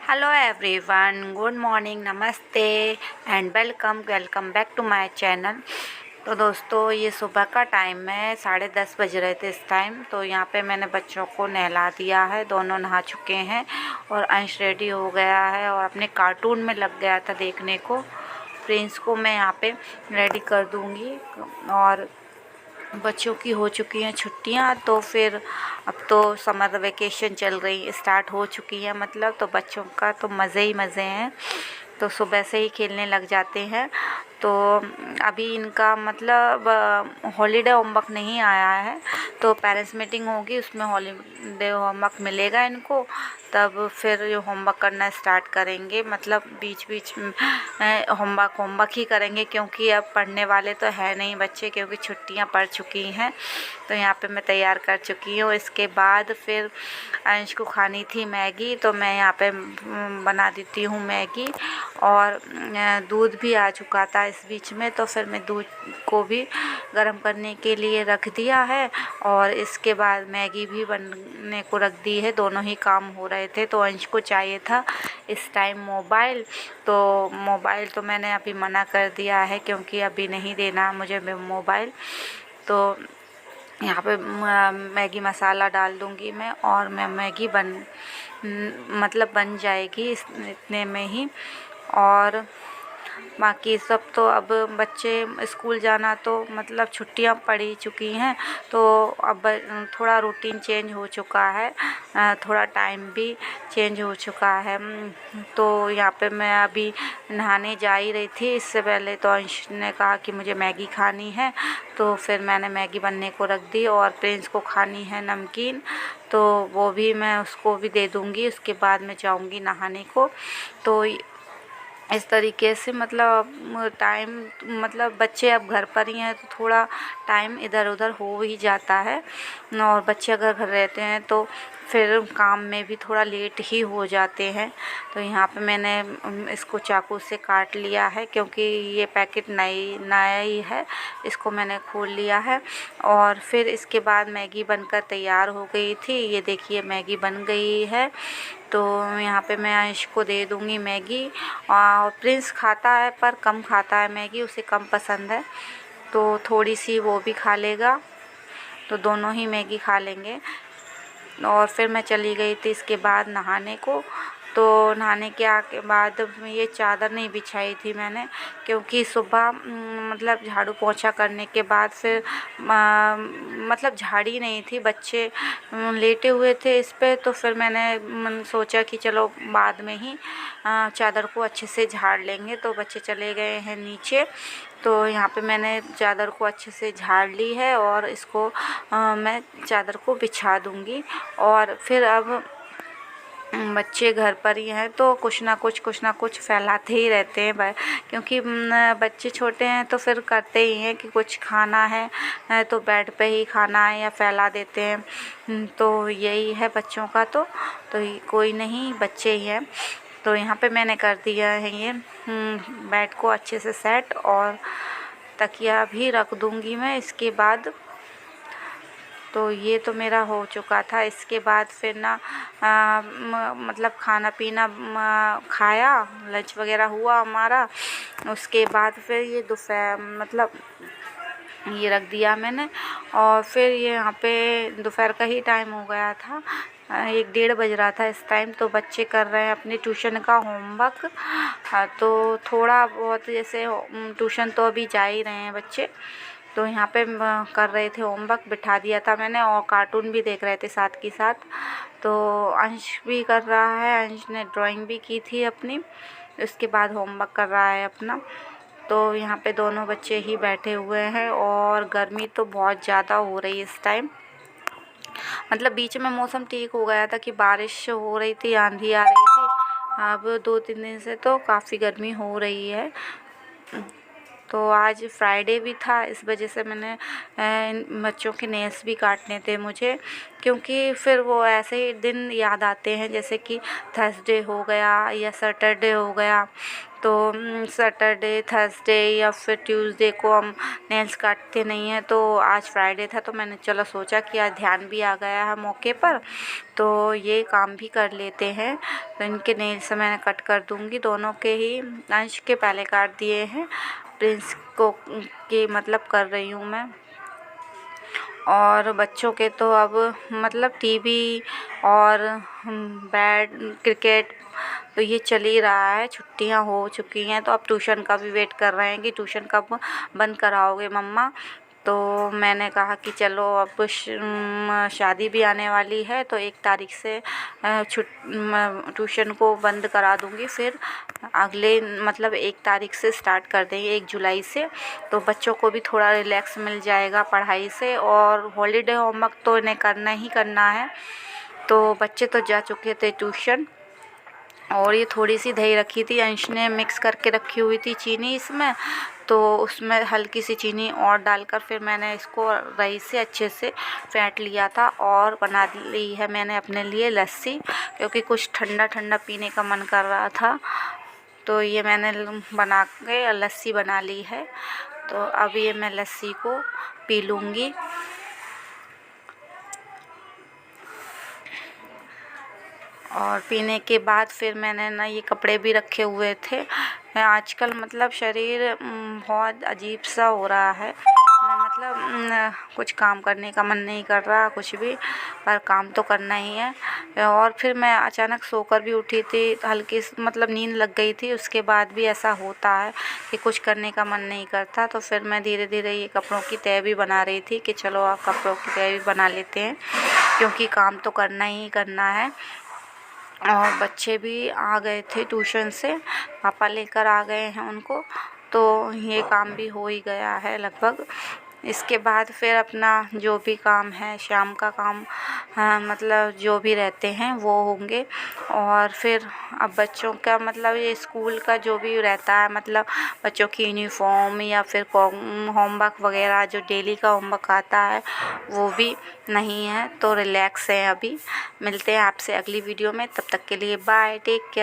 Hello everyone, good morning, नमस्ते and welcome back to my channel. तो दोस्तों, ये सुबह का टाइम है, 10:30 बज रहे थे इस टाइम। तो यहाँ पे मैंने बच्चों को नहला दिया है, दोनों नहा चुके हैं और अंश रेडी हो गया है और अपने कार्टून में लग गया था देखने को। प्रिंस को मैं यहाँ पे रेडी कर दूँगी और बच्चों की हो चुकी हैं छुट्टियां, तो फिर अब तो समर वेकेशन चल रही स्टार्ट हो चुकी है, मतलब तो बच्चों का तो मज़े ही मज़े हैं। तो सुबह से ही खेलने लग जाते हैं। तो अभी इनका मतलब हॉलीडे होमवर्क नहीं आया है, तो पेरेंट्स मीटिंग होगी, उसमें हॉलीडे होमवर्क मिलेगा इनको, तब फिर ये होमवर्क करना स्टार्ट करेंगे। मतलब बीच बीच में होमवर्क ही करेंगे, क्योंकि अब पढ़ने वाले तो है नहीं बच्चे, क्योंकि छुट्टियां पड़ चुकी हैं। तो यहाँ पे मैं तैयार कर चुकी हूँ। इसके बाद फिर अंश को खानी थी मैगी, तो मैं यहाँ पे बना देती हूँ मैगी। और दूध भी आ चुका था इस बीच में, तो फिर मैं दूध को भी गर्म करने के लिए रख दिया है और इसके बाद मैगी भी बनने को रख दी है। दोनों ही काम हो रहे थे। तो अंश को चाहिए था इस टाइम मोबाइल, तो मोबाइल तो मैंने अभी मना कर दिया है, क्योंकि अभी नहीं देना मुझे मोबाइल। तो यहाँ पे मैगी मसाला डाल दूँगी मैं और मैं मैगी मतलब बन जाएगी इतने में ही। और बाकी सब तो अब बच्चे स्कूल जाना, तो मतलब छुट्टियां पड़ी चुकी हैं, तो अब थोड़ा रूटीन चेंज हो चुका है, थोड़ा टाइम भी चेंज हो चुका है। तो यहाँ पे मैं अभी नहाने जा ही रही थी, इससे पहले तो अंश ने कहा कि मुझे मैगी खानी है, तो फिर मैंने मैगी बनने को रख दी। और प्रिंस को खानी है नमकीन, तो वो भी मैं उसको भी दे दूँगी, उसके बाद मैं जाऊँगी नहाने को। तो इस तरीके से मतलब टाइम, मतलब बच्चे अब घर पर ही हैं, तो थोड़ा टाइम इधर उधर हो ही जाता है। और बच्चे अगर घर रहते हैं तो फिर काम में भी थोड़ा लेट ही हो जाते हैं। तो यहाँ पे मैंने इसको चाकू से काट लिया है, क्योंकि ये पैकेट नया ही है, इसको मैंने खोल लिया है। और फिर इसके बाद मैगी बनकर तैयार हो गई थी। ये देखिए मैगी बन गई है, तो यहाँ पे मैं अंश को दे दूँगी मैगी। और प्रिंस खाता है पर कम खाता है मैगी, उसे कम पसंद है, तो थोड़ी सी वो भी खा लेगा, तो दोनों ही मैगी खा लेंगे। और फिर मैं चली गई थी इसके बाद नहाने को। तो नहाने के बाद ये चादर नहीं बिछाई थी मैंने, क्योंकि सुबह मतलब झाड़ू पोंछा करने के बाद फिर मतलब झाड़ी नहीं थी, बच्चे लेटे हुए थे इस पे, तो फिर मैंने सोचा कि चलो बाद में ही चादर को अच्छे से झाड़ लेंगे। तो बच्चे चले गए हैं नीचे, तो यहाँ पे मैंने चादर को अच्छे से झाड़ ली है और इसको मैं चादर को बिछा दूँगी। और फिर अब बच्चे घर पर ही हैं, तो कुछ ना कुछ फैलाते ही रहते हैं, क्योंकि बच्चे छोटे हैं, तो फिर करते ही हैं कि कुछ खाना है तो बेड पे ही खाना है या फैला देते हैं। तो यही है बच्चों का, तो कोई नहीं, बच्चे ही हैं। तो यहाँ पे मैंने कर दिया है ये बेड को अच्छे से सेट, और तकिया भी रख दूँगी मैं इसके बाद। तो ये तो मेरा हो चुका था। इसके बाद फिर ना मतलब खाना पीना खाया, लंच वगैरह हुआ हमारा। उसके बाद फिर ये दोपहर मतलब ये रख दिया मैंने, और फिर ये यहाँ पे दोपहर का ही टाइम हो गया था, 1-1:30 बज रहा था इस टाइम। तो बच्चे कर रहे हैं अपने ट्यूशन का होमवर्क। तो थोड़ा बहुत जैसे ट्यूशन तो अभी जा ही रहे हैं बच्चे, तो यहाँ पे कर रहे थे होमवर्क, बिठा दिया था मैंने, और कार्टून भी देख रहे थे साथ के साथ। तो अंश भी कर रहा है, अंश ने ड्राइंग भी की थी अपनी, उसके बाद होमवर्क कर रहा है अपना। तो यहाँ पे दोनों बच्चे ही बैठे हुए हैं, और गर्मी तो बहुत ज़्यादा हो रही है इस टाइम। मतलब बीच में मौसम ठीक हो गया था कि बारिश हो रही थी, आंधी आ रही थी। अब 2-3 दिन से तो काफ़ी गर्मी हो रही है। तो आज फ्राइडे भी था, इस वजह से मैंने बच्चों के नेल्स भी काटने थे मुझे, क्योंकि फिर वो ऐसे ही दिन याद आते हैं, जैसे कि थर्सडे हो गया या सैटरडे हो गया, तो सैटरडे, थर्सडे या फिर ट्यूसडे को हम नेल्स काटते नहीं हैं। तो आज फ्राइडे था तो मैंने चलो सोचा कि आज ध्यान भी आ गया है मौके पर, तो ये काम भी कर लेते हैं। तो इनके नेल्स मैंने कट कर दूँगी, दोनों के ही। अंश के पहले काट दिए हैं, प्रिंस को के मतलब कर रही हूँ मैं। और बच्चों के तो अब मतलब टीवी और बैट, क्रिकेट तो ये चल ही रहा है। छुट्टियां हो चुकी हैं तो अब ट्यूशन का भी वेट कर रहे हैं कि ट्यूशन कब बंद कराओगे मम्मा। तो मैंने कहा कि चलो अब शादी भी आने वाली है, तो 1 तारीख से ट्यूशन को बंद करा दूँगी। फिर अगले मतलब 1 तारीख से स्टार्ट कर देंगे, 1 जुलाई से। तो बच्चों को भी थोड़ा रिलैक्स मिल जाएगा पढ़ाई से, और हॉलीडे होमवर्क तो इन्हें करना ही करना है। तो बच्चे तो जा चुके थे ट्यूशन, और ये थोड़ी सी दही रखी थी, अंश ने मिक्स करके रखी हुई थी चीनी इसमें, तो उसमें हल्की सी चीनी और डालकर फिर मैंने इसको रही से अच्छे से फेंट लिया था, और बना ली है मैंने अपने लिए लस्सी, क्योंकि कुछ ठंडा ठंडा पीने का मन कर रहा था। तो ये मैंने बना के लस्सी बना ली है। तो अब ये मैं लस्सी को पी लूँगी। और पीने के बाद फिर मैंने ना ये कपड़े भी रखे हुए थे। आजकल मतलब शरीर बहुत अजीब सा हो रहा है, मतलब कुछ काम करने का मन नहीं कर रहा कुछ भी, पर काम तो करना ही है। और फिर मैं अचानक सोकर भी उठी थी, हल्की मतलब नींद लग गई थी। उसके बाद भी ऐसा होता है कि कुछ करने का मन नहीं करता। तो फिर मैं धीरे धीरे ये कपड़ों की तह भी बना रही थी कि चलो आप कपड़ों की तह भी बना लेते हैं, क्योंकि काम तो करना ही करना है। और बच्चे भी आ गए थे ट्यूशन से, पापा लेकर आ गए हैं उनको, तो ये काम भी हो ही गया है लगभग। इसके बाद फिर अपना जो भी काम है, शाम का काम, हाँ, मतलब जो भी रहते हैं वो होंगे। और फिर अब बच्चों का मतलब ये स्कूल का जो भी रहता है, मतलब बच्चों की यूनिफॉर्म या फिर होमवर्क वगैरह जो डेली का होमवर्क आता है वो भी नहीं है। तो रिलैक्स है अभी। मिलते हैं आपसे अगली वीडियो में, तब तक के लिए बाय, टेक केयर।